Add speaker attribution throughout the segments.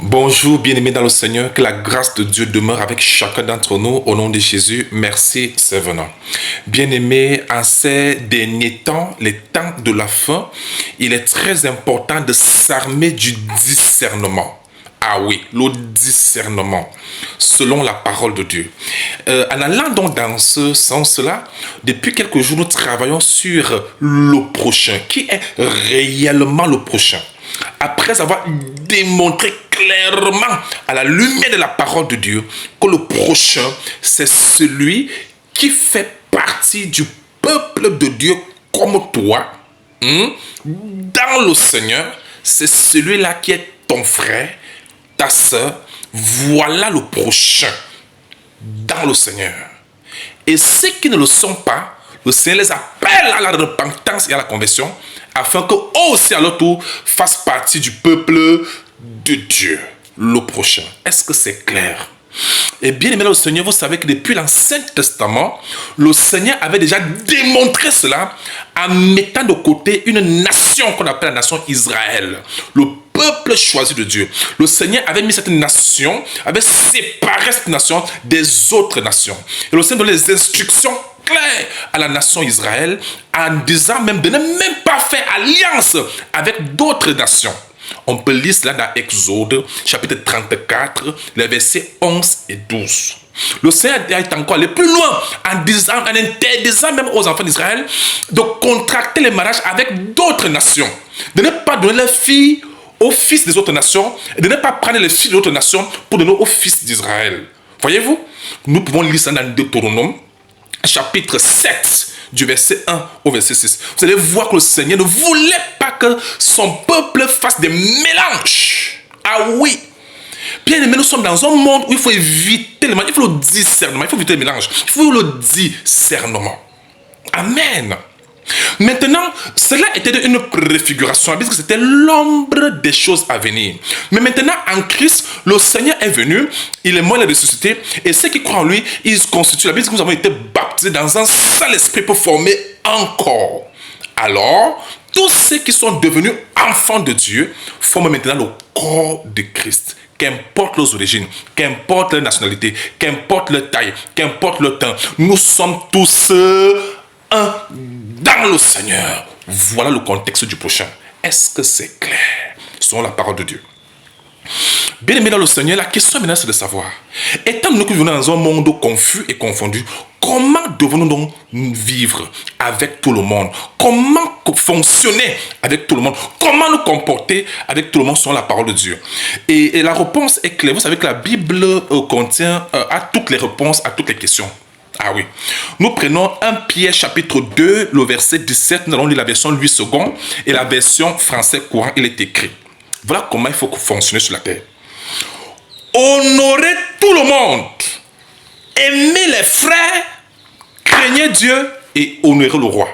Speaker 1: Bonjour, bien-aimés dans le Seigneur, que la grâce de Dieu demeure avec chacun d'entre nous au nom de Jésus. Merci, c'est venant. Bien-aimés, en ces derniers temps, les temps de la fin, il est très important de s'armer du discernement. Ah oui, le discernement, selon la parole de Dieu. En allant donc dans ce sens-là, depuis quelques jours, nous travaillons sur le prochain. Qui est réellement le prochain? Après avoir démontré clairement à la lumière de la parole de Dieu que le prochain, c'est celui qui fait partie du peuple de Dieu comme toi, dans le Seigneur, c'est celui-là qui est ton frère, ta sœur. Voilà le prochain dans le Seigneur. Et ceux qui ne le sont pas, le Seigneur les appelle à la repentance et à la conversion, afin qu'eux aussi à leur tour fassent partie du peuple de Dieu, le prochain. Est-ce que c'est clair? Et bien aimé le Seigneur, vous savez que depuis l'Ancien Testament, le Seigneur avait déjà démontré cela en mettant de côté une nation qu'on appelle la nation Israël, le peuple choisi de Dieu. Le Seigneur avait mis cette nation, avait séparé cette nation des autres nations. Et le Seigneur donnait les instructions claires à la nation Israël en disant même de ne même pas faire alliance avec d'autres nations. On peut lire cela dans Exode, chapitre 34, les versets 11 et 12. Le Seigneur est encore allé plus loin en interdisant même aux enfants d'Israël de contracter les mariages avec d'autres nations, de ne pas donner leurs filles aux fils des autres nations et de ne pas prendre les filles des autres nations pour donner aux fils d'Israël. Voyez-vous, nous pouvons lire ça dans Deutéronome, chapitre 7, du verset 1 au verset 6. Vous allez voir que le Seigneur ne voulait pas que son peuple fasse des mélanges. Ah oui. Bien aimé, nous sommes dans un monde où il faut éviter le mélange, il faut le discernement, il faut éviter le mélange, il faut le discernement. Amen. Maintenant, cela était une préfiguration, puisque c'était l'ombre des choses à venir. Mais maintenant, en Christ, le Seigneur est venu, il est mort, il est ressuscité, et ceux qui croient en lui, ils constituent la Bible, que nous avons été baptisés dans un seul esprit pour former un corps. Alors, tous ceux qui sont devenus enfants de Dieu forment maintenant le corps de Christ. Qu'importe leurs origines, qu'importe leur nationalité, qu'importe leur taille, qu'importe leur temps, nous sommes tous un dans le Seigneur. Voilà le contexte du prochain. Est-ce que c'est clair selon la parole de Dieu? Bien aimé dans le Seigneur, la question maintenant c'est de savoir, étant donné que nous vivons dans un monde confus et confondu, comment devons-nous donc vivre avec tout le monde? Comment fonctionner avec tout le monde? Comment nous comporter avec tout le monde selon la parole de Dieu? Et la réponse est claire. Vous savez que la Bible contient a toutes les réponses à toutes les questions. Ah oui. Nous prenons 1 Pierre chapitre 2, le verset 17. Nous allons lire la version Louis II et la version français courant. Il est écrit. Voilà comment il faut fonctionner sur la terre. Honorez tout le monde. Aimez les frères. Craignez Dieu et honorez le roi.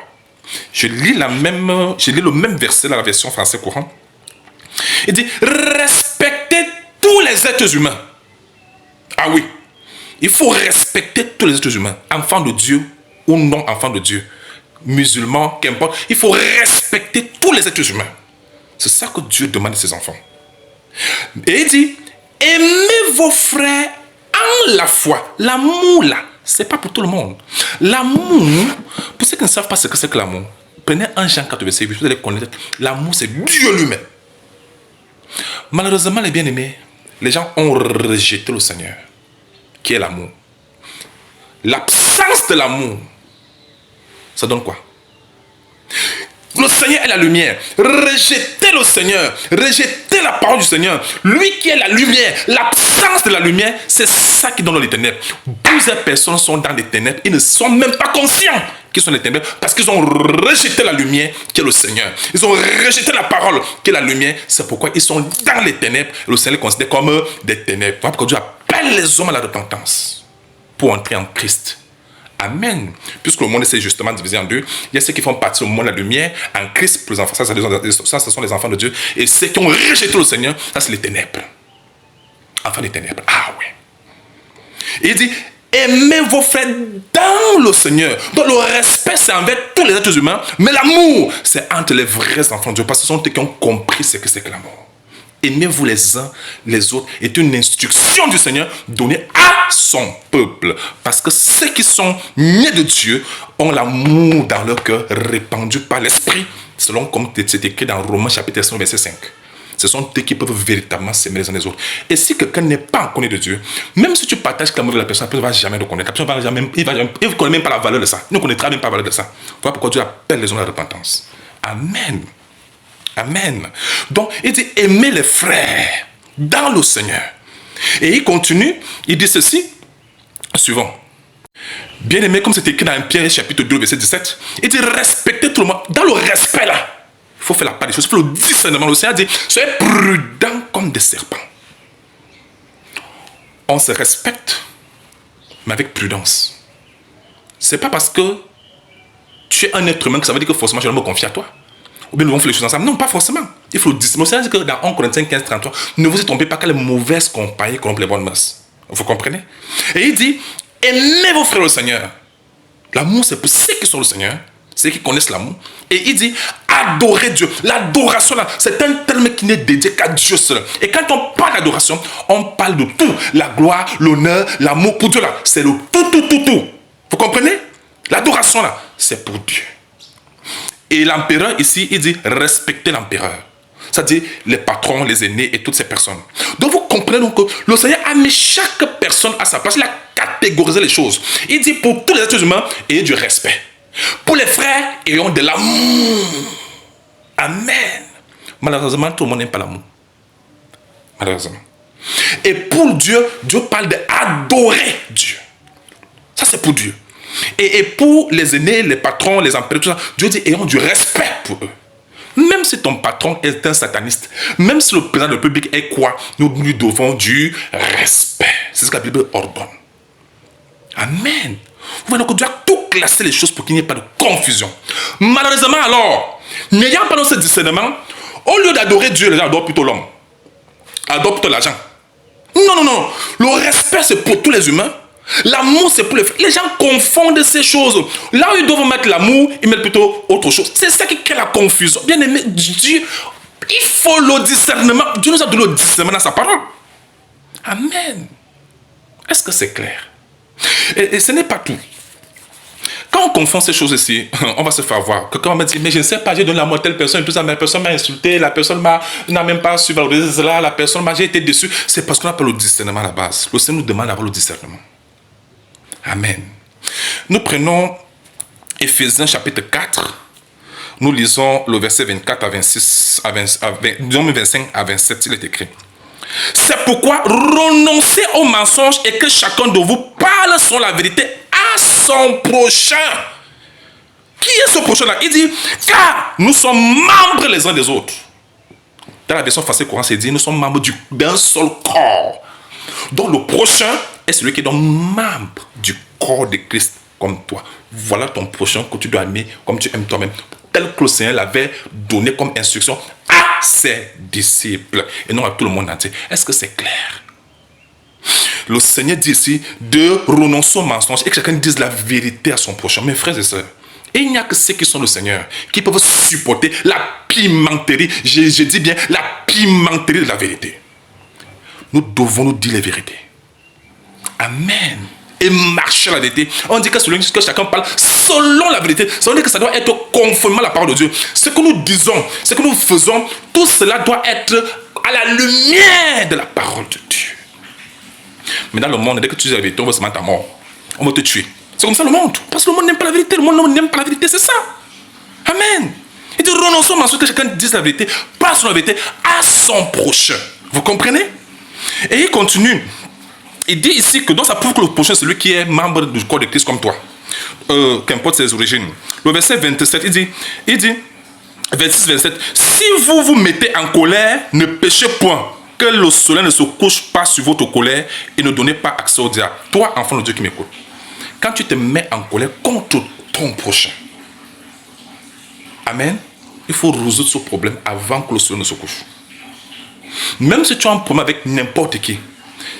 Speaker 1: Je lis le même verset dans la version français courant. Il dit, respectez tous les êtres humains. Ah oui. Il faut respecter tous les êtres humains, enfants de Dieu ou non enfants de Dieu, musulmans, qu'importe. Il faut respecter tous les êtres humains. C'est ça que Dieu demande à ses enfants. Et il dit, aimez vos frères en la foi. L'amour là, c'est pas pour tout le monde. L'amour, pour ceux qui ne savent pas ce que c'est que l'amour, prenez 1 Jean 4, verset 8, vous allez connaître. L'amour, c'est Dieu lui-même. Malheureusement, les bien-aimés, les gens ont rejeté le Seigneur, qui est l'amour. L'absence de l'amour, ça donne quoi? Le Seigneur est la lumière. Rejetez le Seigneur. Rejetez la parole du Seigneur. Lui qui est la lumière. L'absence de la lumière, c'est ça qui donne les ténèbres. Plusieurs personnes sont dans les ténèbres. Ils ne sont même pas conscients qu'ils sont dans les ténèbres parce qu'ils ont rejeté la lumière qui est le Seigneur. Ils ont rejeté la parole qui est la lumière. C'est pourquoi ils sont dans les ténèbres. Le Seigneur les considère comme des ténèbres. Parce que Dieu appelle les hommes à la repentance pour entrer en Christ. Amen. Puisque le monde est justement divisé en deux, il y a ceux qui font partie du monde de la lumière, en Christ pour les enfants, ça ce sont les enfants de Dieu, et ceux qui ont rejeté le Seigneur, ça c'est les ténèbres. Enfants des ténèbres. Ah ouais. Et il dit, aimez vos frères dans le Seigneur. Donc le respect c'est envers tous les êtres humains, mais l'amour c'est entre les vrais enfants de Dieu, parce que ce sont eux qui ont compris ce que c'est que l'amour. Aimez-vous les uns les autres est une instruction du Seigneur donnée à son peuple. Parce que ceux qui sont nés de Dieu ont l'amour dans leur cœur répandu par l'Esprit. Selon comme c'est écrit dans Romains chapitre 5, verset 5. Ce sont eux qui peuvent véritablement s'aimer les uns les autres. Et si quelqu'un n'est pas connu de Dieu, même si tu partages l'amour avec la personne ne va jamais le connaître. La personne va jamais, il ne connaît même pas la valeur de ça. Il ne connaîtra même pas la valeur de ça. Voilà pourquoi Dieu appelle les hommes à la repentance. Amen. Amen. Donc, il dit, aimez les frères dans le Seigneur. Et il continue, il dit ceci, suivant. Bien aimé, comme c'est écrit dans Pierre chapitre 2, verset 17, il dit, respectez tout le monde. Dans le respect là, il faut faire la part des choses, il faut le discernement. Le Seigneur dit, soyez prudents comme des serpents. On se respecte, mais avec prudence. C'est pas parce que tu es un être humain que ça veut dire que forcément je vais me confier à toi. Ou bien nous allons faire les choses ensemble. Non, pas forcément. Il faut le dire. C'est que dans 1 Corinthiens 15, 33, ne vous y trompez pas, car les mauvaises compagnies corrompent les bonnes mœurs. Vous comprenez? Et il dit, aimez vos frères au Seigneur. L'amour, c'est pour ceux qui sont le Seigneur, ceux qui connaissent l'amour. Et il dit, adorez Dieu. L'adoration, là, c'est un terme qui n'est dédié qu'à Dieu seul. Et quand on parle d'adoration, on parle de tout. La gloire, l'honneur, l'amour pour Dieu, là, c'est le tout. Vous comprenez? L'adoration, là, c'est pour Dieu. Et l'empereur ici, il dit respectez l'empereur. C'est-à-dire les patrons, les aînés et toutes ces personnes. Donc vous comprenez donc que le Seigneur a mis chaque personne à sa place. Il a catégorisé les choses. Il dit pour tous les êtres humains, ayez du respect. Pour les frères, ayons de l'amour. Amen. Malheureusement, tout le monde n'aime pas l'amour. Malheureusement. Et pour Dieu, Dieu parle d'adorer Dieu. Ça c'est pour Dieu. Et pour les aînés, les patrons, les empereurs, tout ça, Dieu dit ayons du respect pour eux. Même si ton patron est un sataniste, même si le président de la République est quoi, nous lui devons du respect. C'est ce que la Bible ordonne. Amen. Vous voyez donc Dieu a tout classé les choses pour qu'il n'y ait pas de confusion. Malheureusement alors, n'ayant pas ce discernement, au lieu d'adorer Dieu, les gens adorent plutôt l'homme. Adorent plutôt l'argent. Non. Le respect c'est pour tous les humains. L'amour, c'est pour les frères. Les gens confondent ces choses. Là où ils doivent mettre l'amour, ils mettent plutôt autre chose. C'est ça qui crée la confusion. Bien aimé, Dieu, il faut le discernement. Dieu nous a donné le discernement dans sa parole. Amen. Est-ce que c'est clair? Et ce n'est pas tout. Quand on confond ces choses ici, on va se faire voir. Quelqu'un va me dire, mais je ne sais pas, j'ai donné l'amour à telle personne, et tout ça, mais la personne m'a insulté, la personne n'a même pas su valoriser cela, la personne j'ai été déçu. C'est parce qu'on n'a pas le discernement à la base. Le Seigneur nous demande d'avoir le discernement. Amen. Nous prenons Éphésiens chapitre 4. Nous lisons le verset 24 à 26, disons 25 à 27, il est écrit. C'est pourquoi renoncez aux mensonges et que chacun de vous parle selon la vérité à son prochain. Qui est ce prochain-là? Il dit, car nous sommes membres les uns des autres. Dans la version française courante, c'est dit, nous sommes membres d'un seul corps. Donc le prochain est celui qui est donc membre du corps de Christ comme toi. Voilà ton prochain que tu dois aimer comme tu aimes toi-même. Tel que le Seigneur l'avait donné comme instruction à ses disciples et non à tout le monde entier. Est-ce que c'est clair? Le Seigneur dit ici de renoncer aux mensonges et que chacun dise la vérité à son prochain. Mes frères et sœurs, et il n'y a que ceux qui sont le Seigneur qui peuvent supporter la pimenterie. Je dis bien la pimenterie de la vérité. Nous devons nous dire les vérités. Amen. Et marcher la vérité. On dit que selon que chacun parle selon la vérité. Ça veut dire que ça doit être conformément à la parole de Dieu. Ce que nous disons, ce que nous faisons, tout cela doit être à la lumière de la parole de Dieu. Mais dans le monde, dès que tu dis la vérité, on va se mettre à mort. On va te tuer. C'est comme ça le monde. Parce que le monde n'aime pas la vérité. Le monde n'aime pas la vérité, c'est ça. Amen. Il dit renonçons à ce que chacun dise la vérité, pas sur la vérité, à son prochain. Vous comprenez? Et il continue. Il dit ici que donc ça prouve que le prochain c'est celui qui est membre du corps de Christ comme toi. Qu'importe ses origines. Le verset 27, il dit 26-27, si vous vous mettez en colère, ne péchez point, que le soleil ne se couche pas sur votre colère et ne donnez pas accès au diable. Toi, enfant de Dieu qui m'écoute, quand tu te mets en colère contre ton prochain, amen, il faut résoudre ce problème avant que le soleil ne se couche. Même si tu as un problème avec n'importe qui,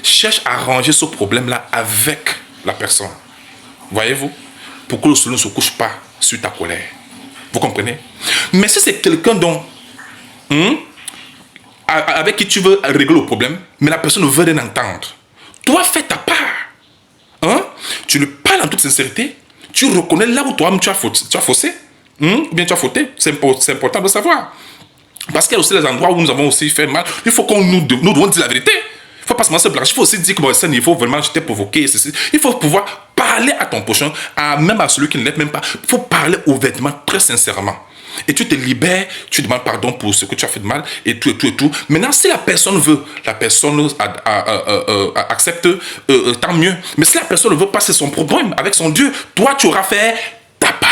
Speaker 1: cherche à arranger ce problème-là avec la personne. Voyez-vous? Pour que le soleil ne se couche pas sur ta colère. Vous comprenez? Mais si c'est quelqu'un dont avec qui tu veux régler le problème, mais la personne ne veut rien entendre. Toi, fais ta part. Hein? Tu lui parles en toute sincérité. Tu reconnais là où toi-même tu as faussé. Ou bien tu as fauté. C'est important de savoir. Parce qu'il y a aussi des endroits où nous avons aussi fait mal. Il faut qu'on nous devons dire la vérité. Il ne faut pas se mentir blanche. Il faut aussi dire que bon, il faut vraiment, je t'ai provoqué. Il faut pouvoir parler à ton prochain, même à celui qui ne l'est même pas. Il faut parler ouvertement, très sincèrement. Et tu te libères, tu demandes pardon pour ce que tu as fait de mal, et tout, et tout, et tout. Maintenant, si la personne veut, la personne accepte, tant mieux. Mais si la personne ne veut pas, c'est son problème avec son Dieu. Toi, tu auras fait ta part.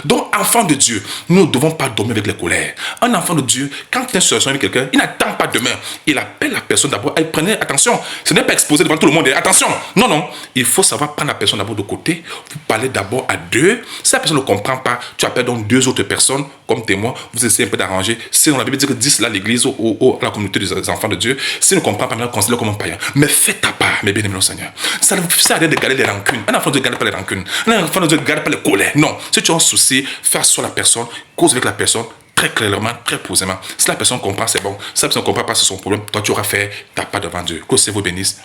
Speaker 1: Donc, enfant de Dieu, nous ne devons pas dormir avec les colères. Un enfant de Dieu, quand il est en situation avec quelqu'un, il n'attend pas demain. Il appelle la personne d'abord. Et prenez attention. Ce n'est pas exposé devant tout le monde. Attention. Non, non. Il faut savoir prendre la personne d'abord de côté. Vous parlez d'abord à deux. Si la personne ne comprend pas, tu appelles donc deux autres personnes comme témoins. Vous essayez un peu d'arranger. Si on a Bible dit que 10 là, l'église ou la communauté des enfants de Dieu, si ne comprend pas, maintenant, considère comme un païen. Mais fais ta part, mes bien-aimés au Seigneur. Ça ne sert à rien de garder les rancunes. Un enfant de Dieu ne garde pas les rancunes. Un enfant de Dieu ne garde pas les colères. Non. Si tu as un souci, fais sur la personne, cause avec la personne très clairement, très posément. Si la personne comprend, c'est bon. Si la personne ne comprend pas, c'est son problème. Toi, tu auras fait ta part devant Dieu. Que Dieu vous bénisse.